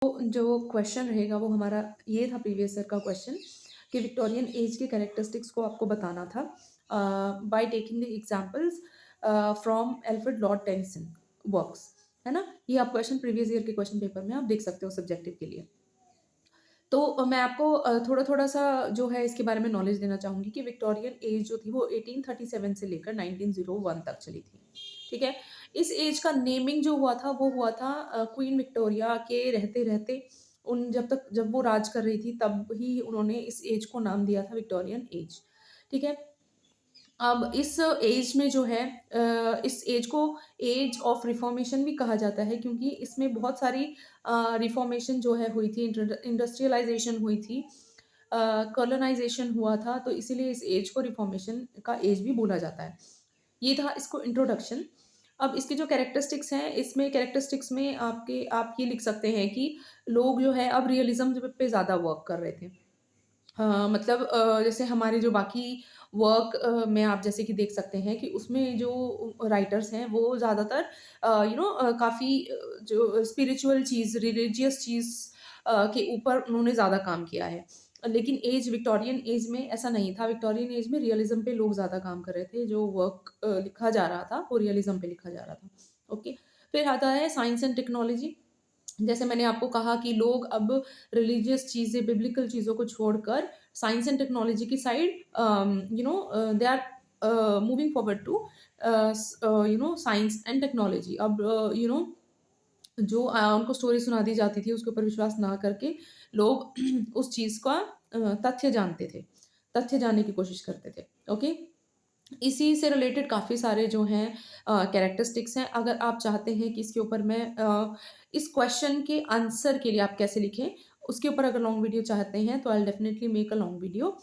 तो जो क्वेश्चन रहेगा वो हमारा ये था प्रीवियस ईयर का क्वेश्चन कि विक्टोरियन एज के कैरेक्टरिस्टिक्स को आपको बताना था by taking the examples from Alfred Lord Tennyson works, है ना। ये आप क्वेश्चन प्रीवियस ईयर के क्वेश्चन पेपर में आप देख सकते हो सब्जेक्टिव के लिए। तो मैं आपको थोड़ा-थोड़ा सा जो है इसके बारे में नॉलेज देना चाहूँगी कि विक्टोरियन एज जो थी वो 1837 से लेकर 1901 तक चली थी, ठीक है। इस एज का नेमिंग जो हुआ था वो हुआ था क्वीन विक्टोरिया के रहते-रहते उन जब वो राज कर रही थी तब ही उन्होंने इस एज को नाम दिया था विक्टोरियन एज, ठीक है। अब इस एज में जो है इस एज को एज ऑफ रिफॉर्मेशन भी कहा जाता है क्योंकि इसमें बहुत सारी रिफॉर्मेशन जो है हुई थी, इंडस्ट्रियलाइजेशन हुई थी, कॉलोनाइजेशन हुआ था, तो इसीलिए इस एज को रिफॉर्मेशन का एज भी बोला जाता है। ये था इसको इंट्रोडक्शन। अब इसके जो कैरेक्टरिस्टिक्स हैं, इसमें कैरेक्टरिस्टिक्स में आप ये लिख सकते हैं कि लोग जो है अब रियलिज्म पे ज़्यादा वर्क कर रहे थे। मतलब जैसे हमारे जो बाकी वर्क में आप जैसे कि देख सकते हैं कि उसमें जो राइटर्स हैं वो ज़्यादातर काफ़ी जो स्पिरिचुअल चीज़, रिलीजियस चीज़ के ऊपर उन्होंने ज़्यादा काम किया है। लेकिन विक्टोरियन एज में ऐसा नहीं था। विक्टोरियन एज में रियलिज़्म पे लोग ज़्यादा काम कर रहे थे। जो वर्क लिखा जा रहा था वो रियलिज़्म पे लिखा जा रहा था। ओके। फिर आता है साइंस एंड टेक्नोलॉजी। जैसे मैंने आपको कहा कि लोग अब रिलीजियस चीज़ें, बिब्लिकल चीज़ों को छोड़कर साइंस एंड टेक्नोलॉजी की side they are moving forward to science and technology. अब जो उनको स्टोरी सुना दी जाती थी उसके ऊपर विश्वास ना करके लोग उस चीज़ का तथ्य जानते थे, तथ्य जानने की कोशिश करते थे। ओके। इसी से रिलेटेड काफ़ी सारे जो हैं कैरेक्टरिस्टिक्स हैं। अगर आप चाहते हैं कि इसके ऊपर मैं इस क्वेश्चन के आंसर के लिए आप कैसे लिखें, उसके ऊपर अगर लॉन्ग वीडियो चाहते हैं तो I will definitely make a long video.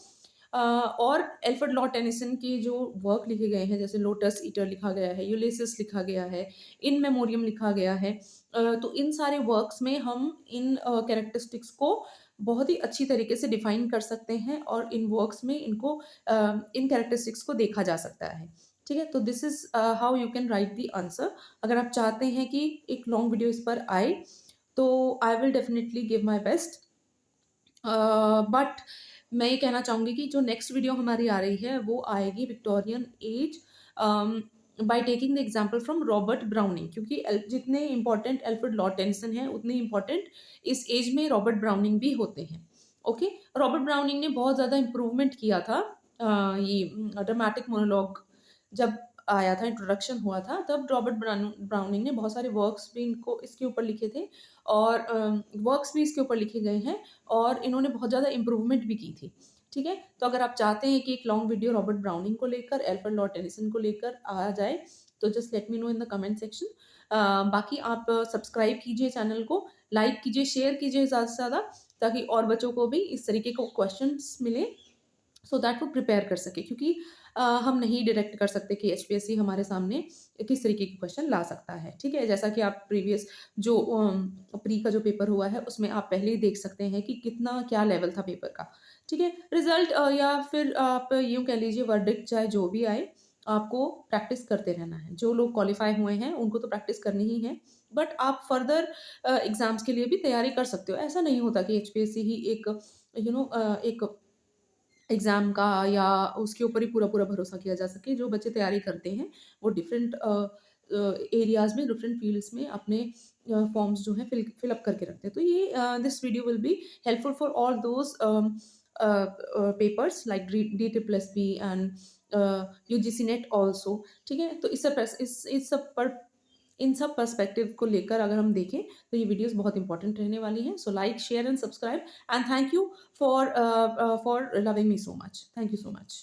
और एल्फ्रेड लॉर्ड टेनिसन के जो वर्क लिखे गए हैं, जैसे लोटस ईटर लिखा गया है, यूलिसिस लिखा गया है, इन मेमोरियम लिखा गया है। तो इन सारे वर्क्स में हम इन कैरेक्टरिस्टिक्स को बहुत ही अच्छी तरीके से डिफाइन कर सकते हैं और इन वर्क्स में इन कैरेक्टरिस्टिक्स को देखा जा सकता है। ठीक है? तो this is how you can write the answer. अगर आप चाहते हैं कि एक लॉन्ग वीडियो इस पर आए, तो I will definitely give my best. But मैं ये कहना चाहूँगी कि जो नेक्स्ट वीडियो हमारी आ रही है वो आएगी Victorian as by taking the example from Robert browning, क्योंकि जितने इम्पोर्टेंट एल्फ्रेड लॉर्ड टेनिसन हैं उतने इम्पोर्टेंट इस एज में रॉबर्ट ब्राउनिंग भी होते हैं। ओके। रॉबर्ट ब्राउनिंग ने बहुत ज़्यादा इम्प्रूवमेंट किया था। ये ड्रामेटिक मोनोलॉग जब आया था, इंट्रोडक्शन हुआ था, तब रॉबर्ट ब्राउनिंग ने बहुत सारे वर्क्स भी इनको इसके ऊपर लिखे थे और वर्क्स भी इसके ऊपर लिखे गए हैं और इन्होंने बहुत ज़्यादा इम्प्रूवमेंट भी की थी। ठीक है? तो अगर आप चाहते हैं कि एक लॉन्ग वीडियो रॉबर्ट ब्राउनिंग को लेकर, एल्फ्रेड लॉर्ड टेनिसन को लेकर आ जाए, तो just let me know in the comment section. बाकी आप सब्सक्राइब कीजिए चैनल को, लाइक कीजिए, शेयर कीजिए ज़्यादा से ज़्यादा, ताकि और बच्चों को भी इस तरीके को क्वेश्चंस मिले, सो दैट वो प्रिपेयर कर सके, क्योंकि हम नहीं डायरेक्ट कर सकते कि एचपीएससी हमारे सामने किस तरीके के क्वेश्चन ला सकता है। ठीक है? जैसा कि आप प्रीवियस जो प्री का जो पेपर हुआ है उसमें आप पहले ही देख सकते हैं कि कितना क्या लेवल था पेपर का। ठीक है? रिजल्ट या फिर आप यूँ कह लीजिए वर्डिक्ट चाहे जो भी आए, आपको प्रैक्टिस करते रहना है। जो लोग क्वालीफाई हुए हैं उनको तो प्रैक्टिस करनी ही है, बट आप फर्दर एग्ज़ाम्स के लिए भी तैयारी कर सकते हो। ऐसा नहीं होता कि एचपीएससी ही एक एक एग्ज़ाम का या उसके ऊपर ही पूरा-पूरा भरोसा किया जा सके। जो बच्चे तैयारी करते हैं, वो डिफरेंट एरियाज़ में, डिफरेंट फ़ील्ड्स में अपने फॉर्म्स जो हैं फिल अप करके रखते हैं। तो ये this video will be helpful for all those papers like DSSB and UGC net also. ठीक है? तो इस सब पर्सपेक्टिव को लेकर अगर हम देखें, तो ये वीडियोज़ बहुत इंपॉर्टेंट रहने वाली हैं। So like, share and subscribe, and thank you for loving me so much. Thank you so much.